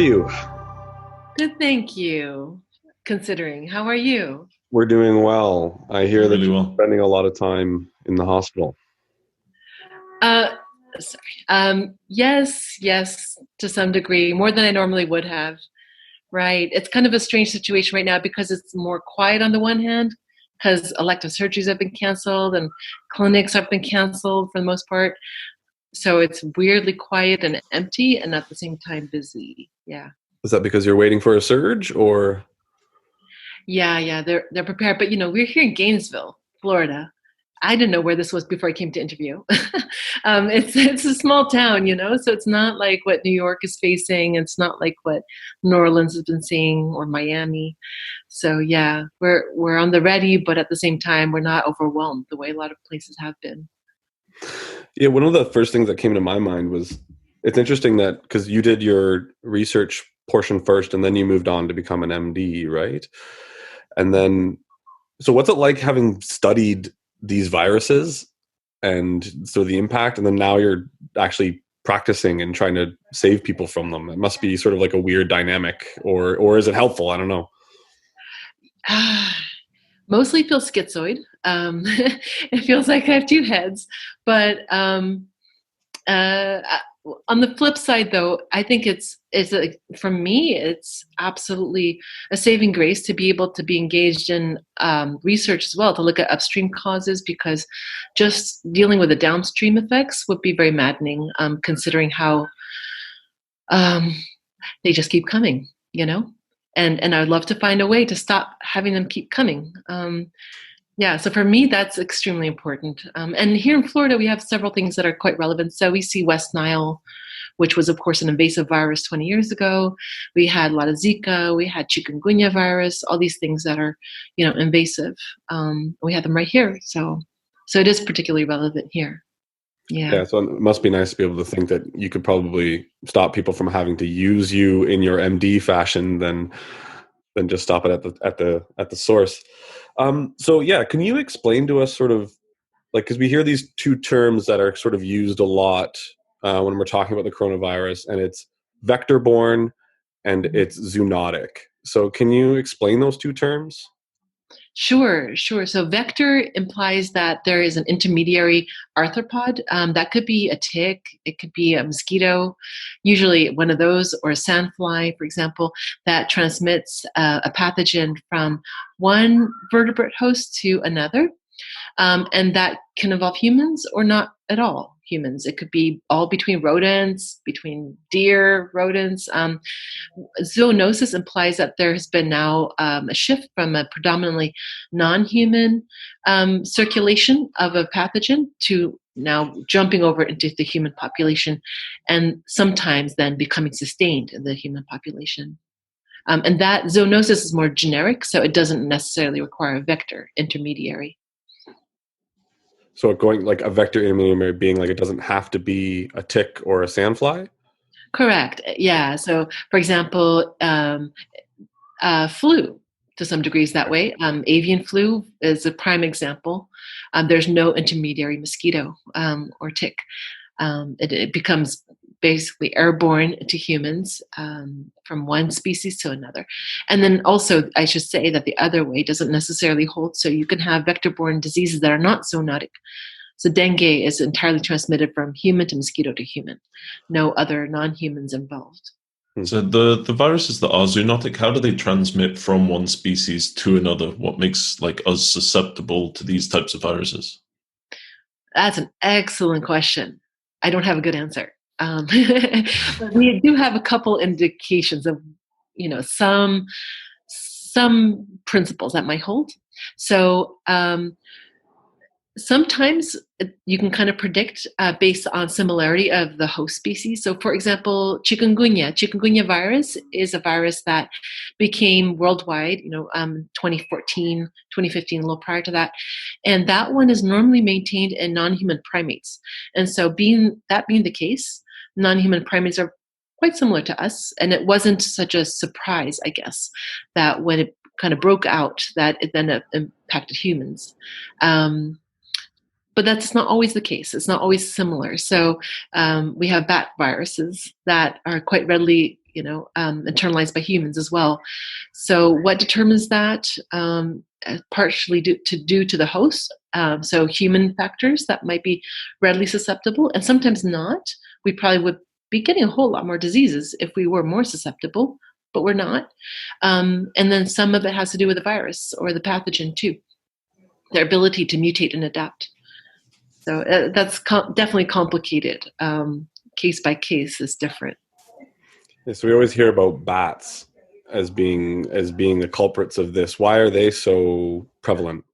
you? Good, thank you. Considering, how are you? We're doing well. I hear Doing that really you're well. spending a lot of time in the hospital. Uh, Sorry. Yes, to some degree, more than I normally would have. Right. It's kind of a strange situation right now because it's more quiet on the one hand, because elective surgeries have been canceled and clinics have been canceled for the most part. So it's weirdly quiet and empty, and at the same time busy. Yeah. Is that because you're waiting for a surge, or? Yeah. They're prepared, but we're here in Gainesville, Florida. I didn't know where this was before I came to interview. It's a small town, so it's not like what New York is facing. It's not like what New Orleans has been seeing or Miami. So yeah, we're on the ready, but at the same time, we're not overwhelmed the way a lot of places have been. Yeah, one of the first things that came to my mind was it's interesting that because you did your research portion first and then you moved on to become an MD, right? And then, so what's it like having studied these viruses and so the impact, and then now you're actually practicing and trying to save people from them? It must be sort of like a weird dynamic, or is it helpful? I don't know. Mostly feels schizoid. It feels like I have two heads, but uh, on the flip side, though, I think for me, it's absolutely a saving grace to be able to be engaged in research as well, to look at upstream causes, because just dealing with the downstream effects would be very maddening, considering how they just keep coming, and I'd love to find a way to stop having them keep coming. Yeah, so for me, that's extremely important. And here in Florida, we have several things that are quite relevant. So we see West Nile, which was, of course, an invasive virus 20 years ago. We had a lot of Zika. We had chikungunya virus, all these things that are, invasive. We had them right here. So it is particularly relevant here. Yeah, so it must be nice to be able to think that you could probably stop people from having to use you in your MD fashion than just stop it at the source. So yeah, can you explain to us sort of like, because we hear these two terms that are sort of used a lot when we're talking about the coronavirus, and it's vector-borne and it's zoonotic. So can you explain those two terms? Sure. So vector implies that there is an intermediary arthropod. That could be a tick, it could be a mosquito, usually one of those, or a sandfly, for example, that transmits a pathogen from one vertebrate host to another. And that can involve humans or not at all humans. It could be all between rodents, between deer, rodents. Zoonosis implies that there has been now a shift from a predominantly non-human circulation of a pathogen to now jumping over into the human population, and sometimes then becoming sustained in the human population. And that zoonosis is more generic, so it doesn't necessarily require a vector intermediary. So going like a vector intermediary being like it doesn't have to be a tick or a sandfly? Correct. Yeah. So, for example, flu to some degrees that way. Avian flu is a prime example. There's no intermediary mosquito or tick. It becomes basically airborne to humans from one species to another. And then also, I should say that the other way doesn't necessarily hold. So you can have vector-borne diseases that are not zoonotic. So dengue is entirely transmitted from human to mosquito to human. No other non-humans involved. So the viruses that are zoonotic, how do they transmit from one species to another? What makes like us susceptible to these types of viruses? That's an excellent question. I don't have a good answer. But we do have a couple indications of, some principles that might hold. So sometimes you can kind of predict based on similarity of the host species. So for example, chikungunya virus is a virus that became worldwide, 2014, 2015, a little prior to that. And that one is normally maintained in non-human primates. And so being the case, non-human primates are quite similar to us. And it wasn't such a surprise, I guess, that when it kind of broke out, that it then impacted humans. But that's not always the case. It's not always similar. So we have bat viruses that are quite readily, internalized by humans as well. So what determines that? Partially due to the host. So human factors that might be readily susceptible, and sometimes not. We probably would be getting a whole lot more diseases if we were more susceptible, but we're not. And then some of it has to do with the virus or the pathogen too, their ability to mutate and adapt. So that's definitely complicated. Case by case is different. Yeah, so we always hear about bats as being the culprits of this. Why are they so prevalent?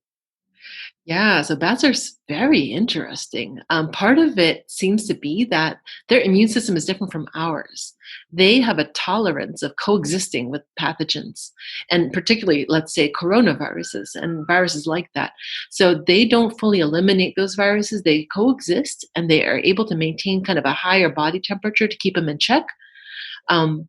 Yeah, so bats are very interesting. Part of it seems to be that their immune system is different from ours. They have a tolerance of coexisting with pathogens, and particularly, let's say, coronaviruses and viruses like that. So they don't fully eliminate those viruses. They coexist, and they are able to maintain kind of a higher body temperature to keep them in check. And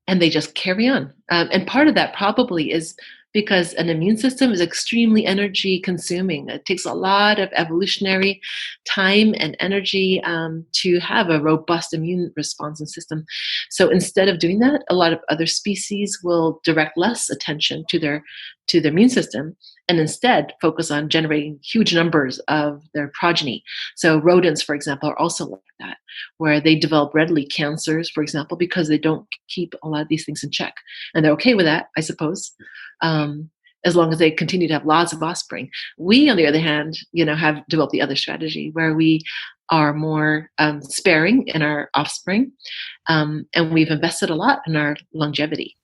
they just carry on. And part of that probably is because an immune system is extremely energy consuming. It takes a lot of evolutionary time and energy to have a robust immune response and system. So instead of doing that, a lot of other species will direct less attention to their immune system and instead focus on generating huge numbers of their progeny. So rodents, for example, are also like that, where they develop readily cancers, for example, because they don't keep a lot of these things in check. And they're okay with that, I suppose, as long as they continue to have lots of offspring. We, on the other hand, have developed the other strategy where we are more sparing in our offspring, and we've invested a lot in our longevity.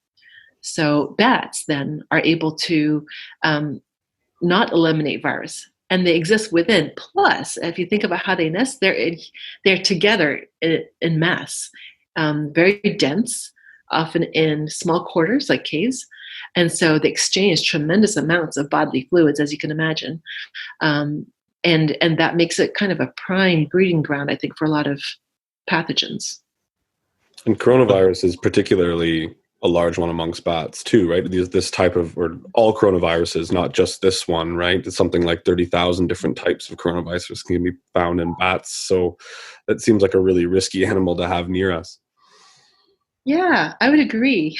So bats then are able to not eliminate virus, and they exist within. Plus, if you think about how they nest, they're together in mass, very dense, often in small quarters like caves, and so they exchange tremendous amounts of bodily fluids, as you can imagine, and that makes it kind of a prime breeding ground, I think, for a lot of pathogens. And coronavirus is particularly a large one amongst bats too, right? This type of, or all coronaviruses, not just this one, right? It's something like 30,000 different types of coronavirus can be found in bats. So that seems like a really risky animal to have near us. Yeah, I would agree.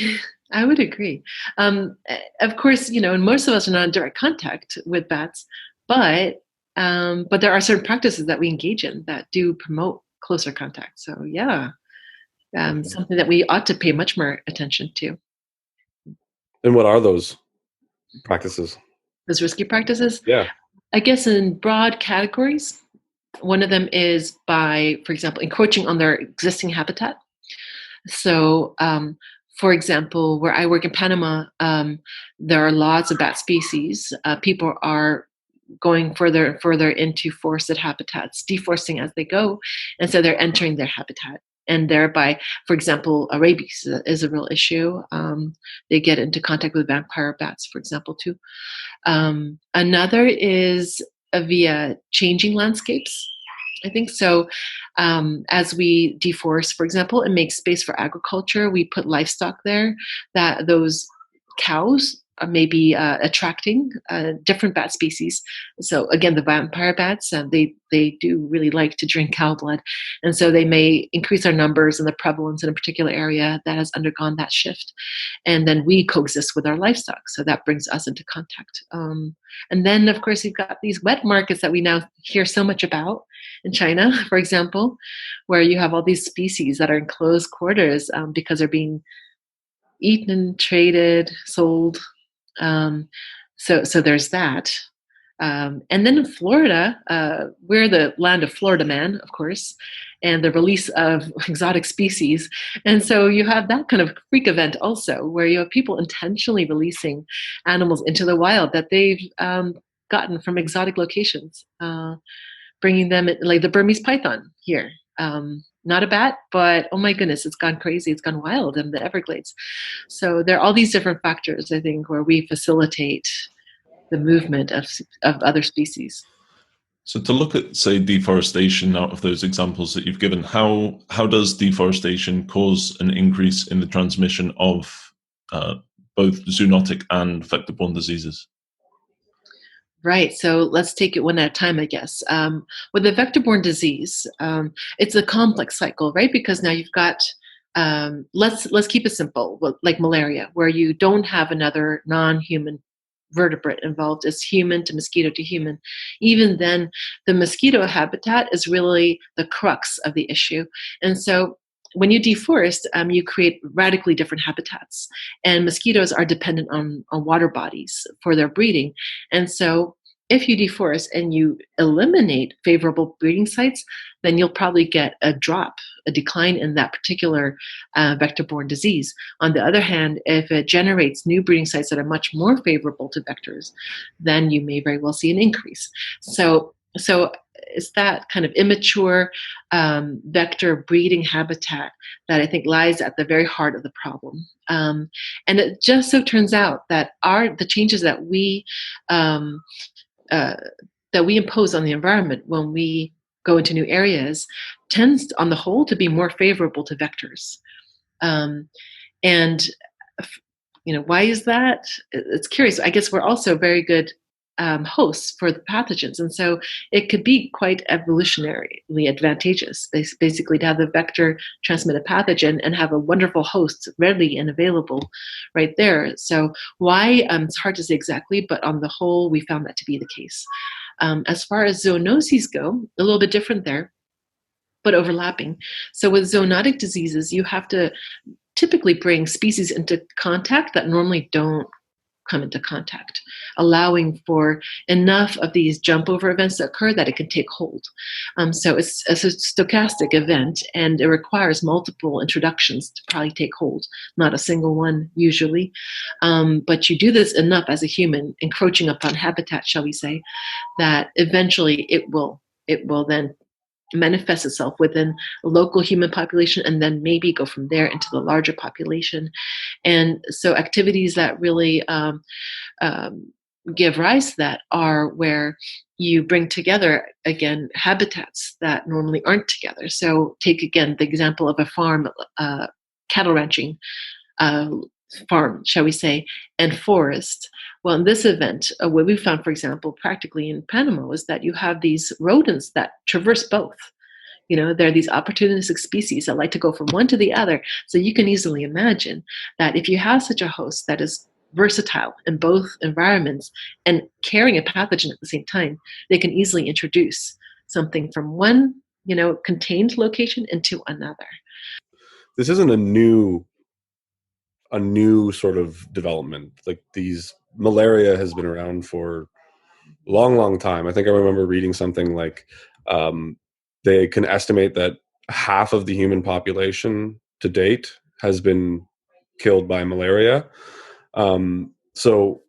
I would agree. Of course, and most of us are not in direct contact with bats, but there are certain practices that we engage in that do promote closer contact. So yeah. Something that we ought to pay much more attention to. And what are those practices? Those risky practices? Yeah. I guess in broad categories, one of them is by, for example, encroaching on their existing habitat. So, for example, where I work in Panama, there are lots of bat species. People are going further and further into forested habitats, deforesting as they go, and so they're entering their habitat. And thereby, for example, rabies is a real issue. They get into contact with vampire bats, for example, too. Another is via changing landscapes, I think. So as we deforest, for example, and make space for agriculture, we put livestock there, that those cows may be attracting different bat species. So again, the vampire bats, they do really like to drink cow blood. And so they may increase our numbers and the prevalence in a particular area that has undergone that shift. And then we coexist with our livestock. So that brings us into contact. And then, of course, you've got these wet markets that we now hear so much about in China, for example, where you have all these species that are in close quarters because they're being eaten, traded, sold. So there's that. And then in Florida, we're the land of Florida man, of course, and the release of exotic species. And so you have that kind of freak event also, where you have people intentionally releasing animals into the wild that they've gotten from exotic locations, bringing them in, like the Burmese python here. Not a bat, but oh my goodness, it's gone crazy. It's gone wild in the Everglades. So there are all these different factors, I think, where we facilitate the movement of other species. So to look at, say, deforestation out of those examples that you've given, how does deforestation cause an increase in the transmission of both zoonotic and vector-borne diseases? Right. So let's take it one at a time, I guess. With the vector-borne disease, it's a complex cycle, right? Because now you've got let's keep it simple, like malaria, where you don't have another non-human vertebrate involved. It's human to mosquito to human. Even then, the mosquito habitat is really the crux of the issue. And so when you deforest, you create radically different habitats. And mosquitoes are dependent on water bodies for their breeding. And so if you deforest and you eliminate favorable breeding sites, then you'll probably get a decline in that particular vector-borne disease. On the other hand, if it generates new breeding sites that are much more favorable to vectors, then you may very well see an increase. So it's that kind of immature vector breeding habitat that I think lies at the very heart of the problem. And it just so turns out that the changes that we impose on the environment when we go into new areas tends, on the whole, to be more favorable to vectors. And why is that? It's curious. I guess we're also very good hosts for the pathogens, and so it could be quite evolutionarily advantageous, basically, to have the vector transmit a pathogen and have a wonderful host ready and available right there. So why? It's hard to say exactly, but on the whole, we found that to be the case. As far as zoonoses go, a little bit different there, but overlapping. So with zoonotic diseases, you have to typically bring species into contact that normally don't come into contact, allowing for enough of these jump over events to occur that it can take hold. So it's a stochastic event, and it requires multiple introductions to probably take hold, not a single one usually. But you do this enough as a human, encroaching upon habitat, shall we say, that eventually it will then manifest itself within a local human population and then maybe go from there into the larger population. And so activities that really give rise to that are where you bring together, again, habitats that normally aren't together. So take, again, the example of a farm, cattle ranching farm, shall we say, and forest. Well, in this event, what we found, for example, practically in Panama, is that you have these rodents that traverse both. There are these opportunistic species that like to go from one to the other. So you can easily imagine that if you have such a host that is versatile in both environments and carrying a pathogen at the same time, they can easily introduce something from one, contained location into another. This isn't a new sort of development. Like, malaria has been around for a long time. I think I remember reading something like they can estimate that half of the human population to date has been killed by malaria. So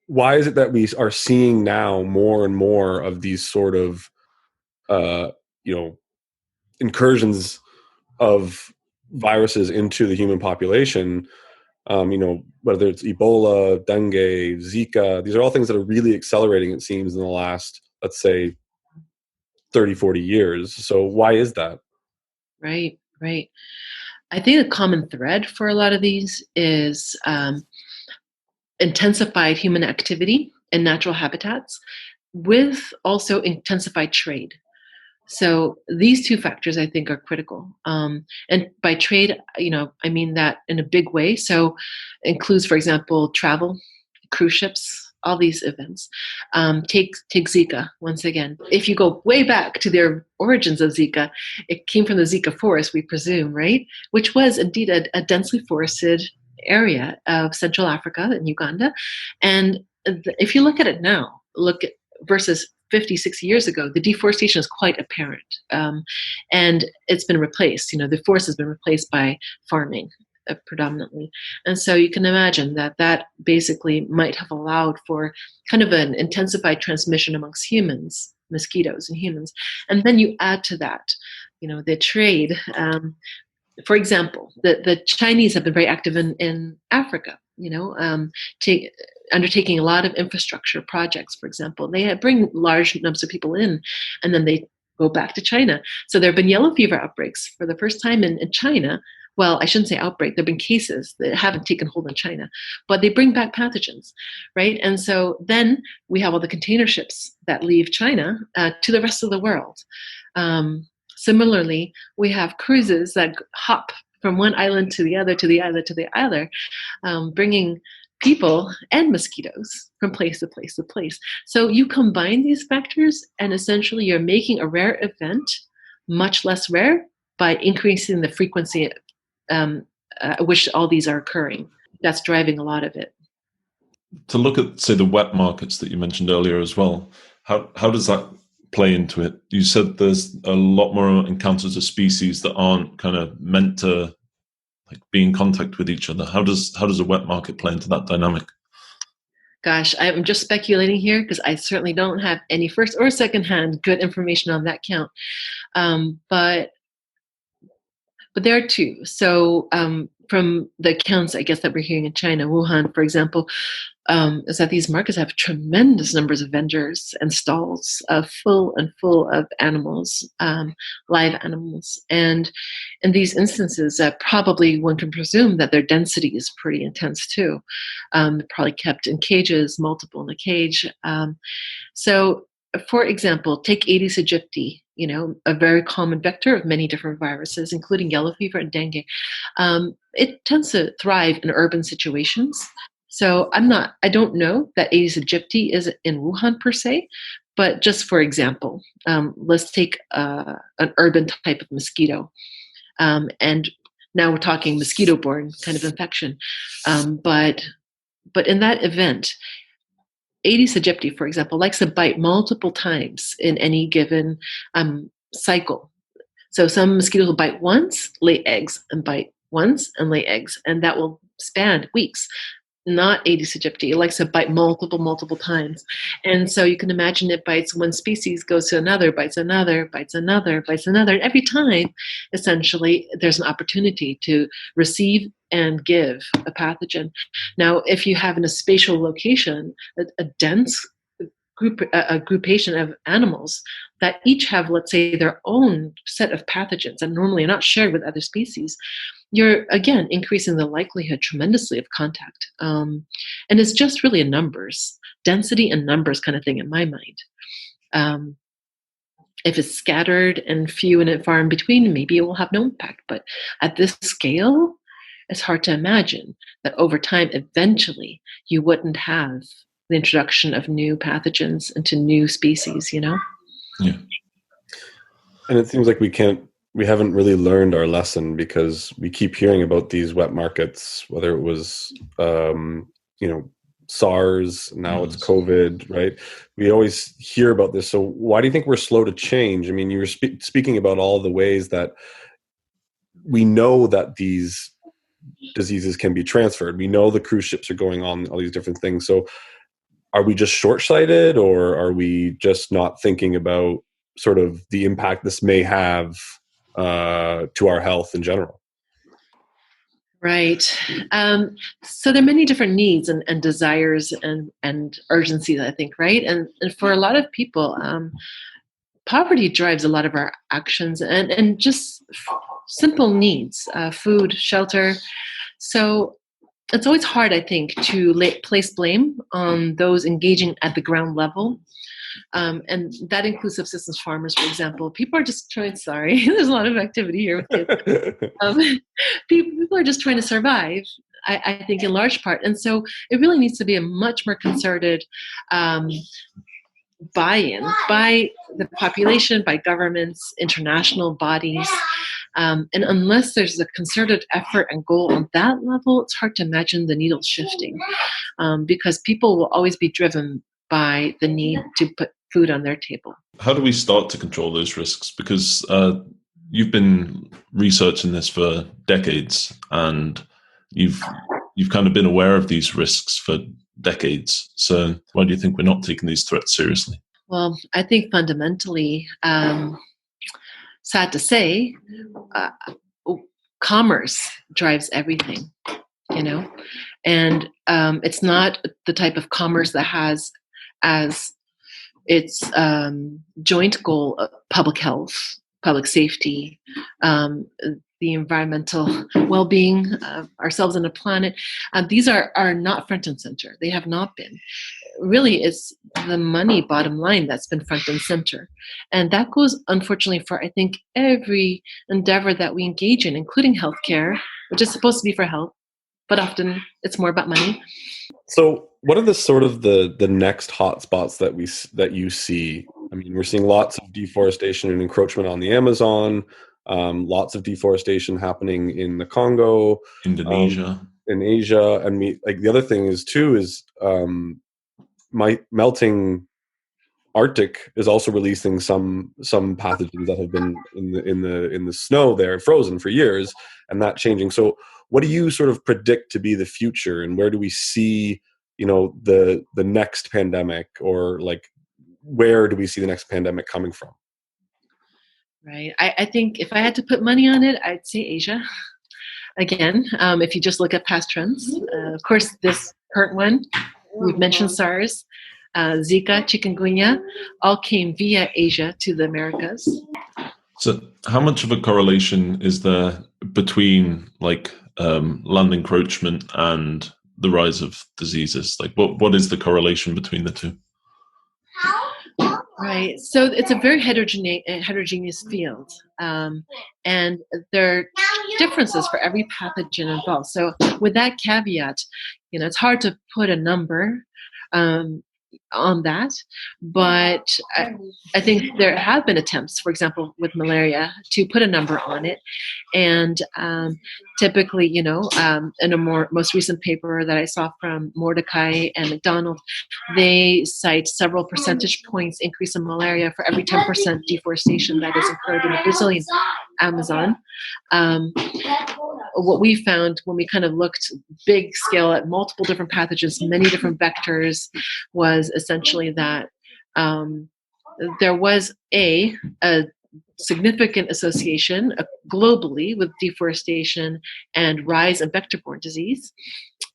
why is it that we are seeing now more and more of these sort of incursions of viruses into the human population? Whether it's Ebola, dengue, Zika, these are all things that are really accelerating, it seems, in the last, let's say, 30, 40 years. So why is that? Right. I think a common thread for a lot of these is intensified human activity in natural habitats with also intensified trade. So these two factors, I think, are critical. And by trade, I mean that in a big way. So includes, for example, travel, cruise ships, all these events. Take Zika once again. If you go way back to their origins of Zika, it came from the Zika forest, we presume, right? Which was indeed a densely forested area of Central Africa and Uganda. And if you look at it now, versus 50, 60 years ago, the deforestation is quite apparent. And it's been replaced. The forest has been replaced by farming predominantly. And so you can imagine that basically might have allowed for kind of an intensified transmission amongst humans, mosquitoes and humans. And then you add to that, the trade. For example, the Chinese have been very active in Africa, undertaking a lot of infrastructure projects, for example. They bring large numbers of people in, and then they go back to China. So there have been yellow fever outbreaks for the first time in China. Well, I shouldn't say outbreak. There have been cases that haven't taken hold in China, but they bring back pathogens, right? And so then we have all the container ships that leave China to the rest of the world. Similarly, we have cruises that hop from one island to the other, to the other, to the other, bringing people and mosquitoes from place to place to place. So you combine these factors, and essentially you're making a rare event much less rare by increasing the frequency at which all these are occurring. That's driving a lot of it. To look at, say, the wet markets that you mentioned earlier as well, how does that play into it? You said there's a lot more encounters of species that aren't kind of meant to like be in contact with each other. How does a wet market play into that dynamic? Gosh, I'm just speculating here because I certainly don't have any first or secondhand good information on that count. But there are two. So from the accounts, I guess, that we're hearing in China, Wuhan, for example, is that these markets have tremendous numbers of vendors and stalls full of animals, live animals. And in these instances, probably one can presume that their density is pretty intense too. Probably kept in cages, multiple in a cage. So, for example, take Aedes aegypti, a very common vector of many different viruses, including yellow fever and dengue. It tends to thrive in urban situations. So I don't know that Aedes aegypti is in Wuhan per se, but just for example, let's take an urban type of mosquito. And now we're talking mosquito-borne kind of infection. But in that event, Aedes aegypti, for example, likes to bite multiple times in any given cycle. So some mosquitoes will bite once, lay eggs, and bite once and lay eggs, and that will span weeks. Not Aedes aegypti. It likes to bite multiple times. And so you can imagine it bites one species, goes to another, bites another, bites another, bites another. And every time, essentially, there's an opportunity to receive and give a pathogen. Now, if you have in a spatial location, a dense a groupation of animals that each have, let's say, their own set of pathogens and normally are not shared with other species, you're, again, increasing the likelihood tremendously of contact. And it's just really a numbers, density and numbers kind of thing in my mind. If it's scattered and few and far in between, maybe it will have no impact. But at this scale, it's hard to imagine that over time, eventually, you wouldn't have the introduction of new pathogens into new species, Yeah. And it seems like we haven't really learned our lesson because we keep hearing about these wet markets, whether it was, SARS, now it's COVID, right? We always hear about this. So why do you think we're slow to change? I mean, you were speaking about all the ways that we know that these diseases can be transferred. We know the cruise ships are going on all these different things. So are we just short-sighted, or are we just not thinking about sort of the impact this may have to our health in general? Right. So there are many different needs and desires and urgencies, I think, right? And for a lot of people, poverty drives a lot of our actions and just simple needs, food, shelter. So it's always hard, I think, to place blame on those engaging at the ground level. And that includes subsistence farmers, for example. People are just trying, sorry, there's a lot of activity here with kids. People are just trying to survive, I think, in large part. And so it really needs to be a much more concerted buy-in by the population, by governments, international bodies. And unless there's a concerted effort and goal on that level, it's hard to imagine the needle shifting, because people will always be driven by the need to put food on their table. How do we start to control those risks? Because you've been researching this for decades, and you've kind of been aware of these risks for decades. So why do you think we're not taking these threats seriously? Well, I think fundamentally, sad to say, commerce drives everything, and it's not the type of commerce that has as its joint goal of public health, public safety, the environmental well-being of ourselves and the planet. These are not front and center. They have not been. really it's the money bottom line that's been front and center. And that goes, unfortunately, for I think every endeavor that we engage in, including healthcare, which is supposed to be for health, but often it's more about money. So what are the sort of the next hotspots that you see? I mean, we're seeing lots of deforestation and encroachment on the Amazon, lots of deforestation happening in the Congo, Indonesia, in Asia, and the other thing is too is melting Arctic is also releasing some pathogens that have been in the snow there, frozen for years, and that changing. So, what do you sort of predict to be the future, and where do we see, the next pandemic, or like where do we see the next pandemic coming from? Right. I think if I had to put money on it, I'd say Asia. Again, if you just look at past trends, of course, this current one, we've mentioned SARS, Zika, chikungunya, all came via Asia to the Americas. So how much of a correlation is there between land encroachment and the rise of diseases? Like what is the correlation between the two? Right. So it's a very heterogeneous field. And there are differences for every pathogen involved. So with that caveat, it's hard to put a number on that, but I think there have been attempts, for example, with malaria, to put a number on it. And typically, in a most recent paper that I saw from Mordecai and McDonald, they cite several percentage points increase in malaria for every 10% deforestation that is occurred in the Brazilian Amazon. What we found when we kind of looked big scale at multiple different pathogens, many different vectors, was essentially that there was a significant association globally with deforestation and rise in vector-borne disease,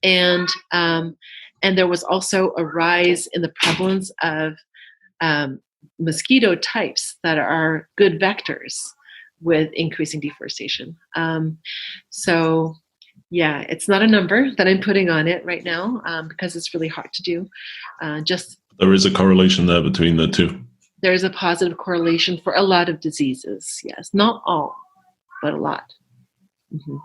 and there was also a rise in the prevalence of mosquito types that are good vectors with increasing deforestation. So yeah, it's not a number that I'm putting on it right now because it's really hard to do. There is a correlation there between the two. There's a positive correlation for a lot of diseases. Yes, not all, but a lot. Mm-hmm.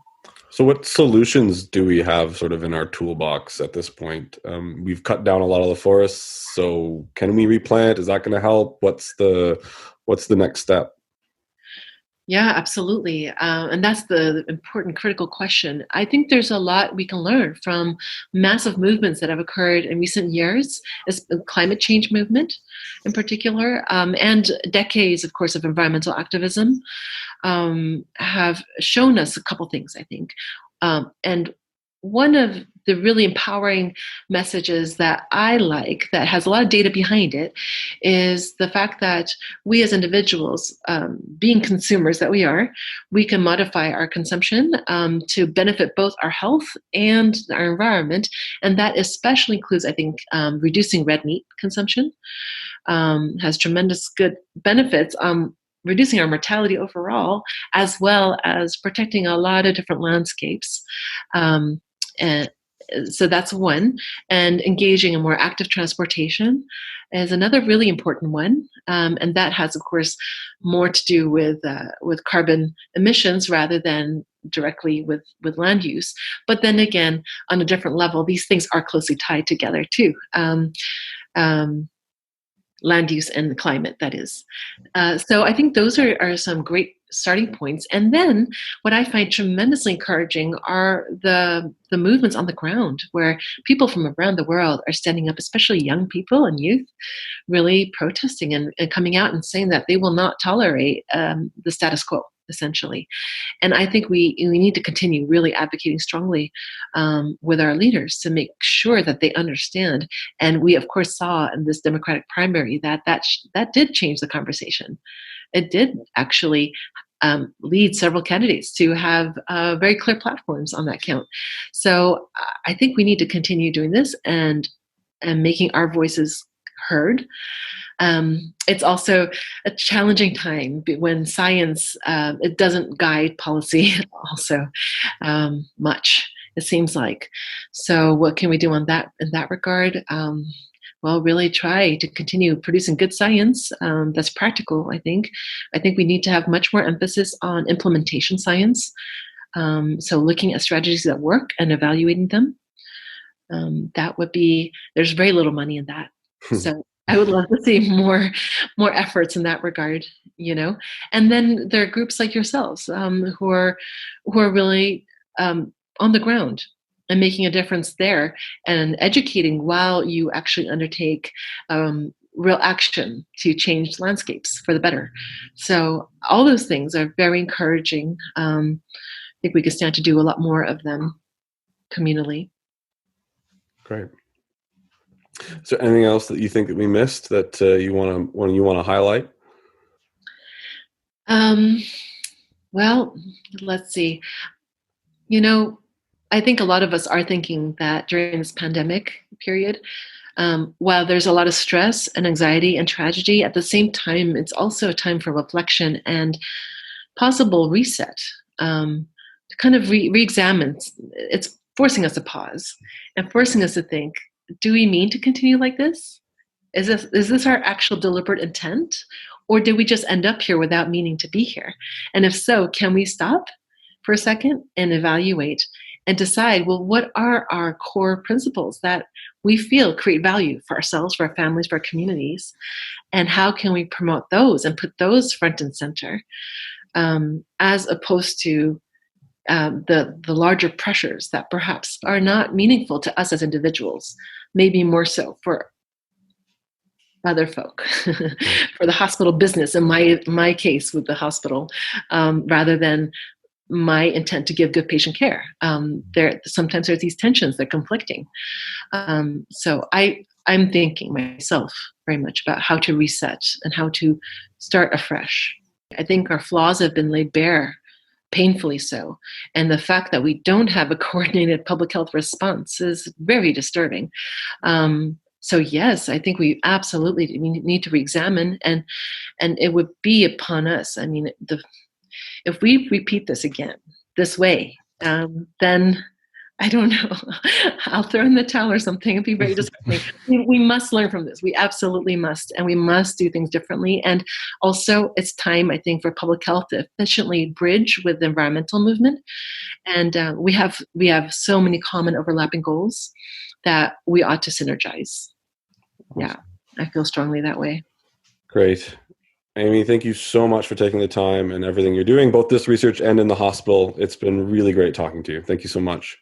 So what solutions do we have sort of in our toolbox at this point? We've cut down a lot of the forests, so can we replant? Is that going to help? What's the next step? Yeah, absolutely. And that's the important critical question. I think there's a lot we can learn from massive movements that have occurred in recent years, the climate change movement in particular, and decades, of course, of environmental activism have shown us a couple things, I think. And one of the really empowering messages that I like, that has a lot of data behind it, is the fact that we as individuals, being consumers that we are, we can modify our consumption to benefit both our health and our environment. And that especially includes, I think, reducing red meat consumption. Has tremendous good benefits reducing our mortality overall, as well as protecting a lot of different landscapes. And so that's one. And engaging in more active transportation is another really important one. And that has, of course, more to do with carbon emissions rather than directly with land use. But then again, on a different level, these things are closely tied together too. Land use and the climate, that is. So I think those are some great starting points. And then what I find tremendously encouraging are the movements on the ground, where people from around the world are standing up, especially young people and youth, really protesting and coming out and saying that they will not tolerate the status quo, essentially. And I think we need to continue really advocating strongly with our leaders to make sure that they understand. And we, of course, saw in this Democratic primary that did change the conversation. It did actually lead several candidates to have very clear platforms on that count. So I think we need to continue doing this and making our voices heard. It's also a challenging time when science it doesn't guide policy also much, it seems like. So what can we do in that regard? really try to continue producing good science that's practical, I think. I think we need to have much more emphasis on implementation science. So looking at strategies that work and evaluating them. That would be, there's very little money in that. So I would love to see more efforts in that regard, And then there are groups like yourselves who are really on the ground and making a difference there and educating while you actually undertake real action to change landscapes for the better. So all those things are very encouraging. I think we could stand to do a lot more of them communally. Great. So anything else that you think that we missed that you want to highlight? Well, let's see. I think a lot of us are thinking that during this pandemic period, while there's a lot of stress and anxiety and tragedy, at the same time, it's also a time for reflection and possible reset, to kind of re-examine. It's forcing us to pause and forcing us to think, do we mean to continue like this? Is this our actual deliberate intent? Or did we just end up here without meaning to be here? And if so, can we stop for a second and evaluate and decide, well, what are our core principles that we feel create value for ourselves, for our families, for our communities? And how can we promote those and put those front and center, as opposed to the larger pressures that perhaps are not meaningful to us as individuals, maybe more so for other folk, for the hospital business, in my case with the hospital, rather than my intent to give good patient care. Sometimes there's these tensions, they're conflicting. So I'm thinking myself very much about how to reset and how to start afresh. I think our flaws have been laid bare, painfully so. And the fact that we don't have a coordinated public health response is very disturbing. So yes, I think we absolutely need to re-examine, and it would be upon us. I mean, if we repeat this again this way, then I don't know, I'll throw in the towel or something. It'd be very disappointing. We must learn from this. We absolutely must, and we must do things differently. And also, it's time, I think, for public health to efficiently bridge with the environmental movement. And we have so many common overlapping goals that we ought to synergize. Yeah, I feel strongly that way. Great. Amy, thank you so much for taking the time and everything you're doing, both this research and in the hospital. It's been really great talking to you. Thank you so much.